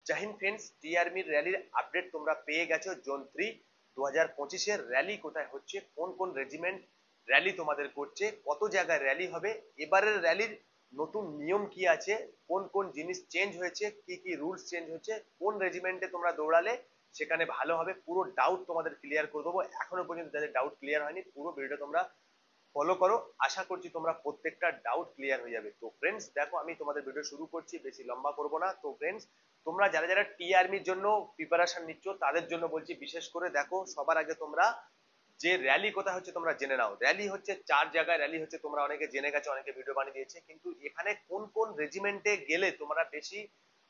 জয় Hind friends, টি আর্মির র্যালির update তোমরা পেয়ে গেছো। জোন 3 2025-এর র্যালি কোথায় হচ্ছে, কোন কোন রেজিমেন্ট র্যালি তোমাদের করছে, কত জায়গায় র্যালি হবে, এবারের র্যালির নতুন নিয়ম কি আছে, কোন কোন জিনিস চেঞ্জ হয়েছে, কি কি রুলস চেঞ্জ হয়েছে, কোন রেজিমেন্টে তোমরা দৌড়ালে সেখানে ভালো হবে, পুরো ডাউট তোমাদের ক্লিয়ার করে দেবো। এখনো পর্যন্ত যাদের ডাউট ক্লিয়ার হয়নি, পুরো ভিডিওটা তোমরা ফলো করো। আশা করছি তোমরা প্রত্যেকটা ডাউট ক্লিয়ার হয়ে যাবে। তো ফ্রেন্ডস দেখো, আমি তোমাদের ভিডিও শুরু করছি, বেশি লম্বা করব না। তো ফ্রেন্ডস, তোমরা যারা যারা টি আর্মির জন্য প্রিপারেশন নিচ্ছ তাদের জন্য বলছি, বিশেষ করে দেখো, সবার আগে তোমরা যে র্যালি কোথায় হচ্ছে তোমরা জেনে নাও। র্যালি হচ্ছে 4 জায়গায় র্যালি হচ্ছে, তোমরা অনেকে জেনে গেছো, অনেকে ভিডিও বানিয়ে দিয়েছে। কিন্তু এখানে কোন কোন রেজিমেন্টে গেলে তোমরা বেশি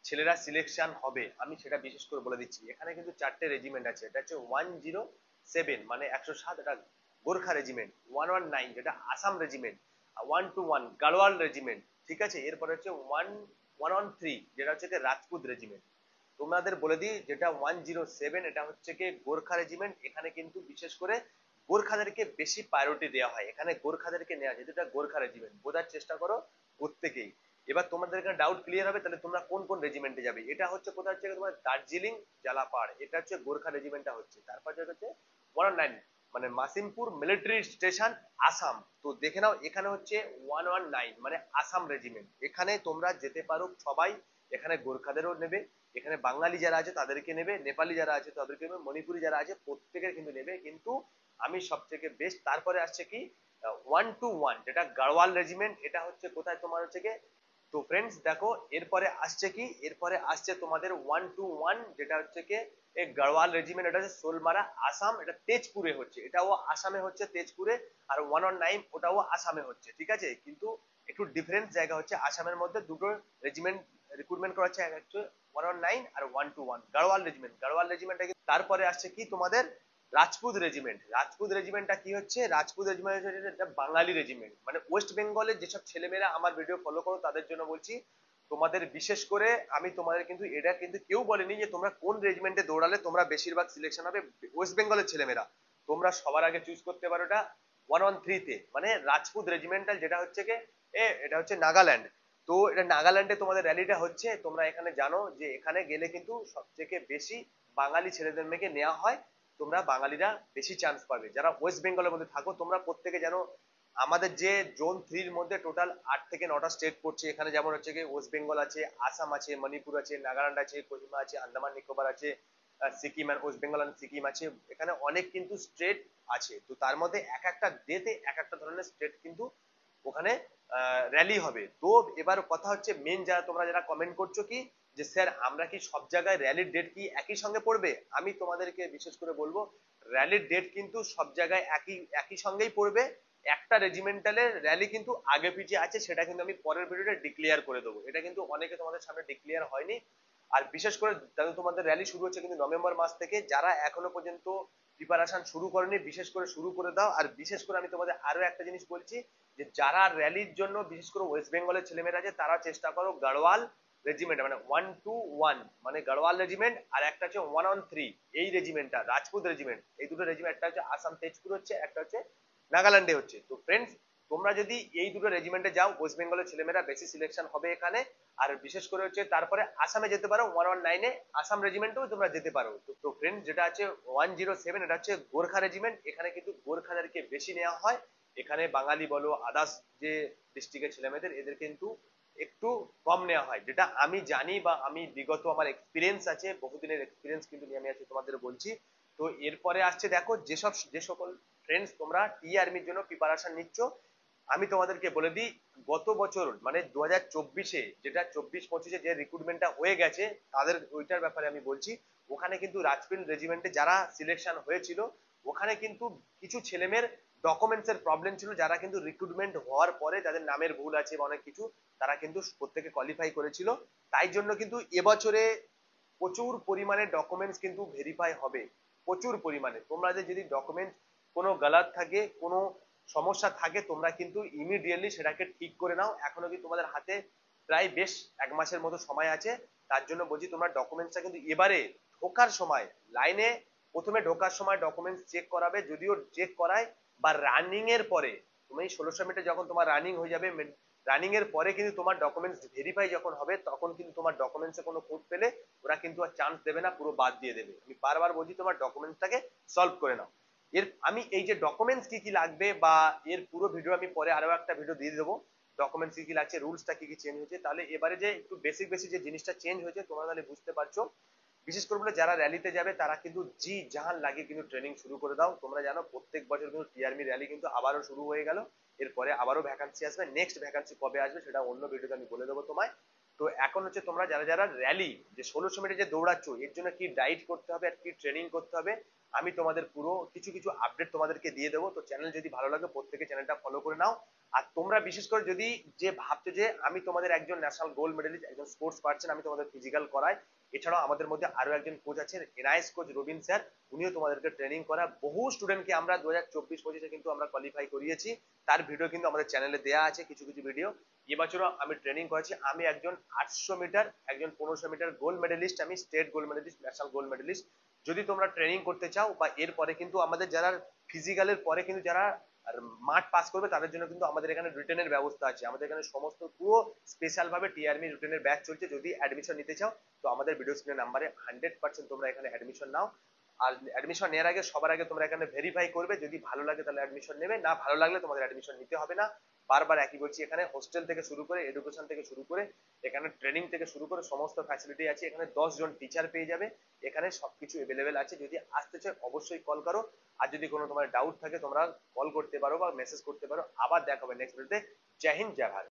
ছেলেরা সিলেকশন হবে আমি সেটা বিশেষ করে বলে দিচ্ছি। এখানে কিন্তু 4টে রেজিমেন্ট আছে। এটা হচ্ছে 107 মানে 107, এটা গোর্খা রেজিমেন্ট। 119 যেটা আসাম রেজিমেন্ট। 121 গাড়োয়াল রেজিমেন্ট, ঠিক আছে। এরপরে হচ্ছে 113 যেটা হচ্ছে রাজপুত রেজিমেন্ট। তোমাদের বলে দিই, যেটা 107 এটা হচ্ছে কি গোর্খা রেজিমেন্ট। এখানে কিন্তু বিশেষ করে গোর্খাদেরকে বেশি প্রায়োরিটি দেওয়া হয়, এখানে গোর্খাদেরকে নেওয়া যায়, যেটা গোর্খা রেজিমেন্ট। বোঝার চেষ্টা করো প্রত্যেকেই। এবার তোমাদের এখানে ডাউট ক্লিয়ার হবে, তাহলে তোমরা কোন কোন রেজিমেন্টে যাবে। এটা হচ্ছে কোথায় হচ্ছে তোমার দার্জিলিং জালাপাড়, এটা হচ্ছে গোর্খা রেজিমেন্টটা হচ্ছে। তারপর যেটা হচ্ছে 109 মানে মাসিমপুর মিলিটারি স্টেশন, আসাম। তো দেখে নাও, এখানে হচ্ছে 119 মানে আসাম রেজিমেন্ট। এখানে তোমরা যেতে পারো সবাই। এখানে গোর্খাদেরও নেবে, এখানে বাঙালি যারা আছে তাদেরকে নেবে, নেপালি যারা আছে তাদেরকে নেবে, মণিপুরি যারা আছে প্রত্যেকের কিন্তু নেবে। কিন্তু আমি সব থেকে বেস্ট, তারপরে আসছে কি 121 যেটা গাড়ওয়াল রেজিমেন্ট। এটা হচ্ছে কোথায় তোমার হচ্ছে কি। তো ফ্রেন্ডস দেখো, এরপরে আসছে কি, এরপরে আসছে তোমাদের 121 যেটা হচ্ছে কি গাড়ওয়াল রেজিমেন্ট। এটা হচ্ছে সোলমারা আসাম, এটা তেজপুরে হচ্ছে, এটাও আসামে হচ্ছে তেজপুরে। আর 119 ওটাও আসামে হচ্ছে, ঠিক আছে। কিন্তু একটু ডিফারেন্স জায়গা হচ্ছে, আসামের মধ্যে দুটো রেজিমেন্ট রিক্রুটমেন্ট করা হচ্ছে, এক হচ্ছে 119 আর 121 গাড়ওয়াল রেজিমেন্ট। গাড়ওয়াল রেজিমেন্টটা তারপরে আসছে কি তোমাদের রাজপুত রেজিমেন্ট। রাজপুত রেজিমেন্টটা কি হচ্ছে, রাজপুত রেজিমেন্ট হচ্ছে একটা বাঙালি রেজিমেন্ট। মানে ওয়েস্ট বেঙ্গলের যেসব ছেলেমেয়েরা আমার ভিডিও ফলো করো তাদের জন্য বলছি, তোমাদের বিশেষ করে আমি তোমাদের কিন্তু এটা কিন্তু কেউ বলেনি যে তোমরা কোন রেজিমেন্টে দৌড়ালে তোমরা বেশিরভাগ সিলেকশন হবে। ওয়েস্ট বেঙ্গলের ছেলেমেয়েরা তোমরা সবার আগে চুজ করতে পারো এটা 113 তে, মানে রাজপুত রেজিমেন্টাল, যেটা হচ্ছে কি এটা হচ্ছে নাগাল্যান্ড। তো এটা নাগাল্যান্ডে তোমাদের র্যালিটা হচ্ছে। তোমরা এখানে জানো যে এখানে গেলে কিন্তু সব থেকে বেশি বাঙালি ছেলেদের মেয়েকে নেওয়া হয়। তোমরা বাঙালিরা বেশি চান্স পাবে। যারা ওয়েস্ট বেঙ্গলের মধ্যে থাকো তোমরা প্রত্যেকে জানো, আমাদের যে জোন 3-র মধ্যে টোটাল 8 থেকে 9টা স্টেট পড়ছে। এখানে যেমন হচ্ছে কি ওয়েস্ট বেঙ্গল আছে, আসাম আছে, মণিপুর আছে, নাগাল্যান্ড আছে, কোহিমা আছে, আন্দামান নিকোবর আছে, সিকিম আর ওয়েস্ট বেঙ্গল আর সিকিম আছে। এখানে অনেক কিন্তু স্টেট আছে। তো তার মধ্যে এক একটা ডেতে এক একটা ধরনের স্টেট কিন্তু ওখানে র্যালি হবে। তো এবার কথা হচ্ছে মেন, যারা তোমরা যারা কমেন্ট করছো কি যে স্যার আমরা কি সব জায়গায় র্যালির ডেট কি একই সঙ্গে পড়বে, আমি তোমাদেরকে বিশেষ করে বলবো র্যালির ডেট কিন্তু সব জায়গায় একই একই সঙ্গেই পড়বে। একটা রেজিমেন্টালের র্যালি কিন্তু আগে পিছিয়ে আছে, সেটা কিন্তু আমি পরের ভিডিওতে ডিক্লেয়ার করে দেবো। এটা কিন্তু অনেকে তোমাদের সামনে ডিক্লেয়ার হয়নি। আর বিশেষ করে যাদের তোমাদের র্যালি শুরু হচ্ছে কিন্তু নভেম্বর মাস থেকে, যারা এখনো পর্যন্ত প্রিপারেশন শুরু করেনি বিশেষ করে শুরু করে দাও। আর বিশেষ করে আমি তোমাদের আরো একটা জিনিস বলছি, যে যারা র্যালির জন্য বিশেষ করে ওয়েস্ট বেঙ্গলের ছেলেমেয়েরা আছে তারা চেষ্টা করো গাড়ওয়াল রেজিমেন্ট মানে 121 মানে গাড়ওয়াল রেজিমেন্ট, আর একটা হচ্ছে 113 এই রেজিমেন্টটা রাজপুত রেজিমেন্ট। এই দুটো রেজিমেন্ট, একটা হচ্ছে আসাম তেজপুর হচ্ছে, একটা হচ্ছে নাগাল্যান্ডে হচ্ছে। তো ফ্রেন্ডস, তোমরা যদি এই দুটো রেজিমেন্টে যাও ওয়েস্ট বেঙ্গলের ছেলেমেয়েরা বেশি সিলেকশন হবে এখানে। আর বিশেষ করে হচ্ছে তারপরে আসামে যেতে পারো, 119-এ আসাম রেজিমেন্টেও তোমরা যেতে পারো। তো ফ্রেন্ডস, যেটা আছে 107 এটা হচ্ছে গোর্খা রেজিমেন্ট। এখানে কিন্তু গোর্খাদেরকে বেশি নেওয়া হয়। এখানে বাঙালি বলো আদার্স যে ডিস্ট্রিক্টের ছেলেমেয়েদের এদের কিন্তু একটু কম নেওয়া হয়, যেটা আমি জানি বা আমি বিগত আমার এক্সপিরিয়েন্স আছে, বহুদিনের এক্সপিরিয়েন্স কিন্তু নিয়ে আমি আজকে তোমাদের বলছি। তো এরপরে আসছে দেখো, যে সকল ফ্রেন্ডস তোমরা টি আর্মির জন্য প্রিপারেশন নিচ্ছ, আমি তোমাদেরকে বলে দিই, গত বছর মানে 2024-এ যেটা 24-25-এ যে রিক্রুটমেন্টটা হয়ে গেছে তাদের ওইটার ব্যাপারে আমি বলছি। ওখানে কিন্তু রাজপিল রেজিমেন্টে যারা সিলেকশন হয়েছিল, ওখানে কিন্তু কিছু ছেলেমেয়ের ডকুমেন্টস এর প্রবলেম ছিল, যারা কিন্তু রিক্রুটমেন্ট হওয়ার পরে যাদের নামের ভুল আছে বা অনেক কিছু, তারা কিন্তু প্রত্যেকে কোয়ালিফাই করেছিল। তাই জন্য কিন্তু এবছরে প্রচুর পরিমাণে ডকুমেন্টস কিন্তু ভেরিফাই হবে, প্রচুর পরিমাণে। তোমরা যদি ডকুমেন্ট কোনো গালাত থাকে, কোনো সমস্যা থাকে, তোমরা কিন্তু ইমিডিয়েটলি সেটাকে ঠিক করে নাও। এখনো কি তোমাদের হাতে প্রায় বেশ 1 মাসের মতো সময় আছে। তার জন্য বলছি তোমরা ডকুমেন্টসটা কিন্তু এবারে ঢোকার সময় লাইনে প্রথমে ঢোকার সময় ডকুমেন্টস চেক করাবে, যদিও চেক করায় বা রানিং এর পরে তুমি 1600 মিটার যখন তোমার রানিং হয়ে যাবে, রানিং এর পরে কিন্তু তোমার ডকুমেন্টস ভেরিফাই যখন হবে তখন কিন্তু তোমার ডকুমেন্টসে কোনো খুঁত পেলে ওরা কিন্তু আর চান্স দেবে না, পুরো বাদ দিয়ে দেবে। আমি বারবার বলছি তোমার ডকুমেন্টসটাকে সলভ করে নাও। আমি এই যে ডকুমেন্টস কি কি লাগবে বা এর পুরো ভিডিও আমি পরে আরো একটা ভিডিও দিয়ে দেবো, ডকুমেন্টস কি কি লাগছে, রুলসটা কি কি চেঞ্জ হয়েছে। তাহলে এবারে যে একটু বেসিক বেসিক যে জিনিসটা চেঞ্জ হয়েছে তোমরা তাহলে বুঝতে পারছো। বিশেষ করে বলে যারা র্যালিতে যাবে তারা কিন্তু জি জাহান লাগে কিন্তু ট্রেনিং শুরু করে দাও। তোমরা জানো প্রত্যেক বছর কিন্তু টিআরমি র্যালি কিন্তু আবারও শুরু হয়ে গেল, এরপরে আবারও ভ্যাকান্সি আসবে। নেক্সট ভ্যাকান্সি কবে আসবে সেটা অন্য ভিডিওতে আমি বলে দেবো তোমায়। তো এখন হচ্ছে তোমরা যারা যারা র্যালি যে 1600 মিটার যে দৌড়াচ্ছ এর জন্য কি ডাইট করতে হবে আর কি ট্রেনিং করতে হবে আমি তোমাদের পুরো কিছু কিছু আপডেট তোমাদেরকে দিয়ে দেবো। তো চ্যানেল যদি ভালো লাগে প্রত্যেকে চ্যানেলটা ফলো করে নাও। আর তোমরা বিশেষ করে যদি যে ভাবছো যে আমি তোমাদের একজন ন্যাশনাল গোল্ড মেডেলিস্ট একজন স্পোর্টস পার্সন, আমি তোমাদের ফিজিক্যাল করাই, এছাড়াও আমাদের মধ্যে আরো একজন কোচ আছেন এনআইএস কোচ রবিন স্যার, উনিও তোমাদেরকে ট্রেনিং করা। বহু স্টুডেন্টকে আমরা 2024-25 কিন্তু আমরা কোয়ালিফাই করিয়েছি, তার ভিডিও কিন্তু আমাদের চ্যানেলে দেওয়া আছে কিছু কিছু ভিডিও। এবছরও আমি ট্রেনিং করেছি, আমি একজন 800 মিটার একজন 1500 মিটার গোল্ড মেডেলিস্ট, আমি state gold medallist national gold medallist. যদি তোমরা ট্রেনিং করতে চাও বা এরপরে কিন্তু আমাদের যারা ফিজিক্যালের পরে কিন্তু যারা আর মাঠ পাস করবে তাদের জন্য কিন্তু আমাদের এখানে রিটেনের ব্যবস্থা আছে। আমাদের এখানে সমস্ত পুরো স্পেশাল ভাবে টিআরমি রিটেনের ব্যাচ চলছে। যদি অ্যাডমিশন নিতে চাও তো আমাদের ভিডিও স্ক্রিনের নাম্বারে 100% তোমরা এখানে অ্যাডমিশন নাও। আর অ্যাডমিশন নেওয়ার আগে সবার আগে তোমরা এখানে ভেরিফাই করবে, যদি ভালো লাগে তাহলে অ্যাডমিশন নেবে, না ভালো লাগলে তোমাদের অ্যাডমিশন নিতে হবে না। বারবার একই বলছি, এখানে হোস্টেল থেকে শুরু করে এডুকেশন থেকে শুরু করে এখানে ট্রেনিং থেকে শুরু করে সমস্ত ফ্যাসিলিটি আছে। এখানে 10 জন টিচার পেয়ে যাবে, এখানে সবকিছু এভেলেবেল আছে। যদি আসতে চাও অবশ্যই কল করো। আর যদি কোনো তোমার ডাউট থাকে তোমরা কল করতে পারো বা মেসেজ করতে পারো। আবার দেখা হবে নেক্সট ভিডিওতে। জয় হিন্দ, জয় ভারত।